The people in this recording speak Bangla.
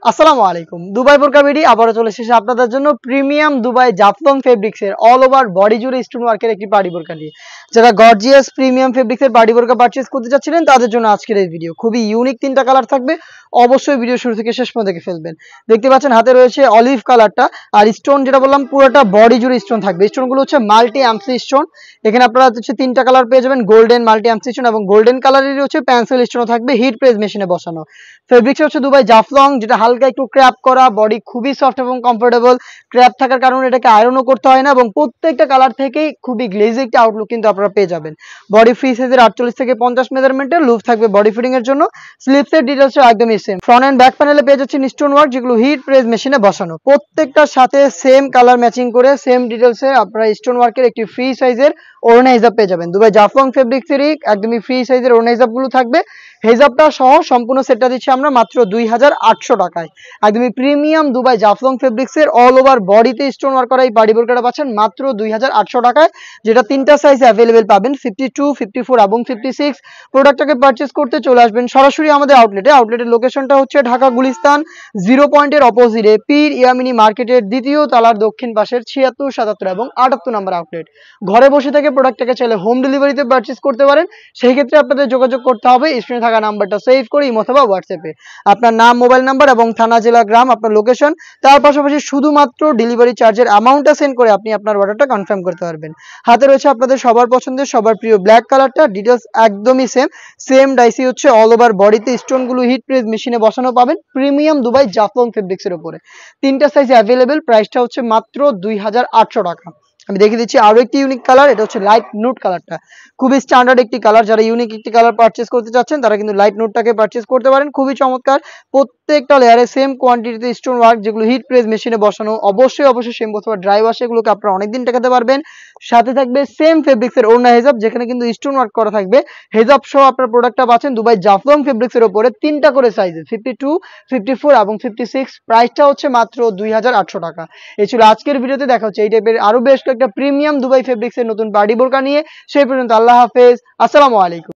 আসসালামু আলাইকুম। দুবাই বোরকা বিডি আবারও চলে এসেছে আপনাদের জন্য প্রিমিয়াম দুবাই জাফলং ফেব্রিক্স এর অল ওভার বডি জুড়ে স্টোন ওয়ার্কের একটি পার্টি বোরকা নিয়ে। যারা গর্জিয়াস প্রিমিয়াম ফেব্রিক্স এর পার্টি বোরকা পারচেজ করতে চাচ্ছিলেন তাদের জন্য আজকের এই ভিডিও। খুবই ইউনিক তিনটা কালার থাকবে, অবশ্যই ভিডিও শুরু থেকে শেষ পর্যন্ত দেখে ফেলবেন। দেখতে পাচ্ছেন হাতে রয়েছে অলিভ কালারটা, আর স্টোন যেটা বললাম পুরোটা বডি জুড়ে স্টোন থাকবে। স্টোনগুলো হচ্ছে মাল্টি অ্যামসি স্টোন। এখানে আপনারা হচ্ছে তিনটা কালার পেয়ে যাবেন, গোল্ডেন, মাল্টি অ্যামসি স্টোন এবং গোল্ডেন কালারেরই হচ্ছে পেন্সিল স্টোনও থাকবে হিট প্রেস মেশিনে বসানো। ফেব্রিক্স হচ্ছে দুবাই জাফলং, যেটা হালকা একটু ক্র্যাপ করা, বডি খুবই সফট এবং কমফোর্টেবল। ক্র্যাপ থাকার কারণে এটাকে আয়রনও করতে হয় না এবং প্রত্যেকটা কালার থেকেই খুবই গ্লেজি একটা আউটলুক কিন্তু আপনারা পেয়ে যাবেন। বডি ফ্রি সাইজের 48 থেকে 50 মেজারমেন্টের লুপ থাকবে বডি ফিটিং এর জন্য। স্লিপসের ডিটেইলস একদমই সেম। ফ্রন্ট এন্ড ব্যাক প্যানেলে পেয়ে যাচ্ছেন স্টোন ওয়ার্ক, যেগুলো হিট প্রেস মেশিনে বসানো। প্রত্যেকটার সাথে সেম কালার ম্যাচিং করে সেম ডিটেইলসে আপনারা স্টোন ওয়ার্কের একটি ফ্রি সাইজের ওড়না হিজাব পেয়ে যাবেন। দুবাই জাফলং ফেব্রিক্সেরই একদমই ফ্রি সাইজের ওড়না হিজাবগুলো থাকবে। হেজাবটা সহ সম্পূর্ণ সেটটা দিচ্ছি আমরা মাত্র 2800 টাকায়। একদমই প্রিমিয়াম দুবাই জাফলং ফেব্রিক্সের অল ওভার বডিতে স্টোন ওয়ার্ক করা এই পার্টি বোরকাটা পাচ্ছেন মাত্র 2800 টাকায়, যেটা তিনটা সাইজে অ্যাভেলেবেল পাবেন, 52, 54 এবং 56। প্রোডাক্টটাকে পারচেজ করতে চলে আসবেন সরাসরি আমাদের আউটলেটে। আউটলেটের লোকেশনটা হচ্ছে ঢাকা গুলিস্তান 0 পয়েন্টের অপোজিটে পীর ইয়ামিনী মার্কেটের দ্বিতীয় তলার দক্ষিণ পাশের 76, 77 এবং 78 নম্বর আউটলেট। ঘরে বসে থেকে প্রোডাক্টটাকে চাইলে হোম ডেলিভারিতে পারচেজ করতে পারেন। সেই ক্ষেত্রে আপনাদের যোগাযোগ করতে হবে স্ক্রিনে থাকা নাম্বারটা সেভ করে ইমো অথবা হোয়াটসঅ্যাপে আপনার নাম, মোবাইল নাম্বার এবং থানা, জেলা, গ্রাম, আপনার লোকেশন, তার পাশাপাশি শুধুমাত্র ডেলিভারি চার্জের অ্যামাউন্টটা সেন্ড করে আপনি আপনার অর্ডারটা কনফার্ম করতে পারবেন। হাতে রয়েছে আপনাদের সবার পছন্দের সবার প্রিয় ব্ল্যাক কালারটা। ডিটেলস একদমই সেম ডাইসি হচ্ছে অল ওভার বডিতে স্টোনগুলো হিট প্রেস মেশিনে বসানো পাবেন প্রিমিয়াম দুবাই জাফলং ফেব্রিক্সের উপরে। তিনটা সাইজ অ্যাভেলেবেল, প্রাইসটা হচ্ছে মাত্র 2800 টাকা। আমি দেখিয়ে দিচ্ছি আরো একটি ইউনিক কালার, এটা হচ্ছে লাইট নুট কালারটা। খুবই স্ট্যান্ডার্ড একটি কালার, যারা ইউনিক একটি কালার পারচেজ করতে চাচ্ছেন তারা কিন্তু লাইট নুটটাকে পারচেজ করতে পারেন। খুবই চমৎকার, প্রত্যেকটা লেয়ারে সেম কোয়ান্টিটিতে স্টোন ওয়ার্ক, যেগুলো হিট প্রেস মেশিনে বসানো। অবশ্যই সেম অথবা ড্রাই ওয়াশে এগুলোকে আপনারা অনেকদিন টেকাতে পারবেন। সাথে থাকবে সেম ফেব্রিক্সের ওড়না হেজাব, যেখানে কিন্তু স্টোন ওয়ার্ক করা থাকবে। হেজাব সহ আপনার প্রোডাক্টটা পাচ্ছেন দুবাই জাফলং ফেব্রিক্সের উপরে তিনটা করে সাইজে, 52, 54 এবং 56। প্রাইসটা হচ্ছে মাত্র 2800 টাকা। এই ছিল আজকের ভিডিওতে। দেখা হচ্ছে এই টাইপের আরো বেশ কয়েকটা প্রিমিয়াম দুবাই ফেব্রিক্সের নতুন পার্টি বোরকা নিয়ে। সেই পর্যন্ত আল্লাহ হাফেজ, আসসালামু আলাইকুম।